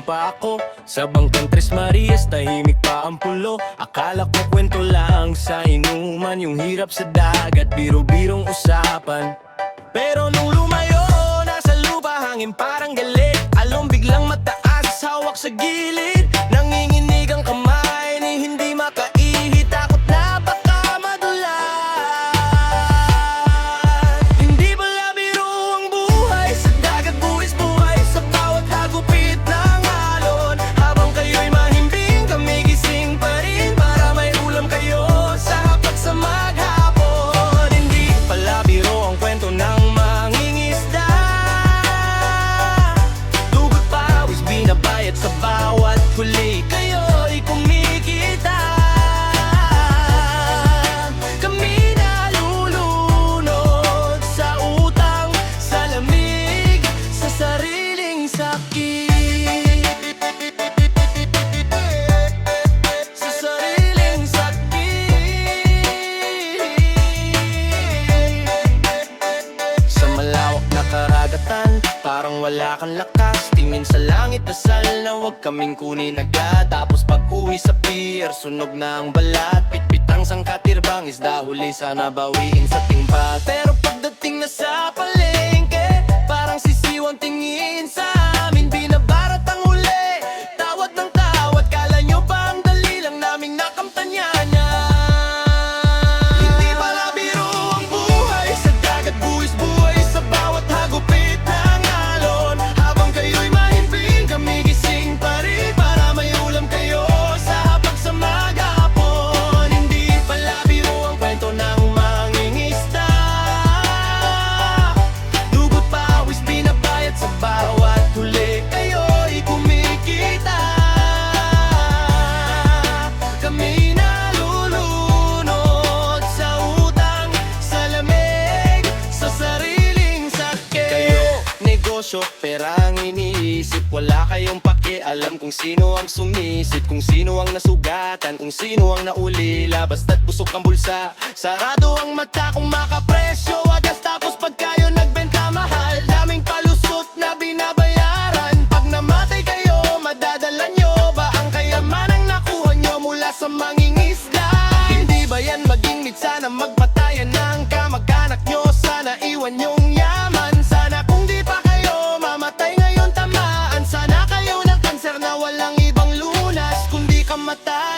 pa ako sa bangkang Tres Marias, tahimik pa ang pulo. Akala ko kwento lang sa inuman, yung hirap sa dagat, biro-birong usapan. Pero nung lumayo, nasa lupa, hangin parang galit. Along biglang mataas, hawak sa gilid. Nanginginig ang kamay, ni hindi makaihi. Takot na baka madulas. Hindi pala biro ang buhay sa dagat, buwis buhay sa bawat hagupit ng alon. Habang kayo'y mahimbing, kami gising pa rin para may ulam kayo sa hapat sa maghapon. Hindi pala biro ang kwento ng mangingisda. Dugot pawis binabayad sa bawat huli, kayo'y kumikita. Kami nalulunod sa utang, sa lamig, sa sariling sakit. Sa sariling sakit. Sa malawak na karagatan, parang wala kang lakas. Tingin sa langit, dasal na huwag kaming kunin agad. Tapos pag uwi sa pier, sunog na ang balat. Pitpit ang sangkatirbang, isda huli, sana bawiin sa timba. Pero pagdating na sa palengke, parang sisiwang tingin sa amin. Binabarat ang huli, tawad ng tawad. Kala nyo ba ang dali lang naming nakamtanyan? Hindi pala biro ang buhay sa dagat, buwis buhay sa bawat hagupit ng alon. Habang kayo'y mahimbing, kami gising pa rin para may ulam kayo sa hapag sa maghapon. Hindi pala biro ang kwento ng mangingisda. Dugot pawis binabayad sa bawat huli, kayo'y kumikita. Kami nalulunod sa utang, sa lamig, sa sariling sakit. Kayo, negosyo, pera ang iniisip. Wala kayong pakialam kung sino ang sumisip, kung sino ang nasugatan, kung sino ang naulila. Basta't busog ang bulsa, sarado ang mata kung makapresyo wagas. Tapos pag kayo nagbenta mahal, daming palusot na binabayaran. Pag namatay kayo, madadala nyo ba ang kayamanang nakuha nyo mula sa mangingisda? Hindi ba yan maging mitsa na magpatayan ng kamag-anak nyo? Sana iwan yung yaman. Sana kung di pa kayo mamatay ngayon tamaan. Sana kayo ng kanser na walang ibang lunas kundi kamatay.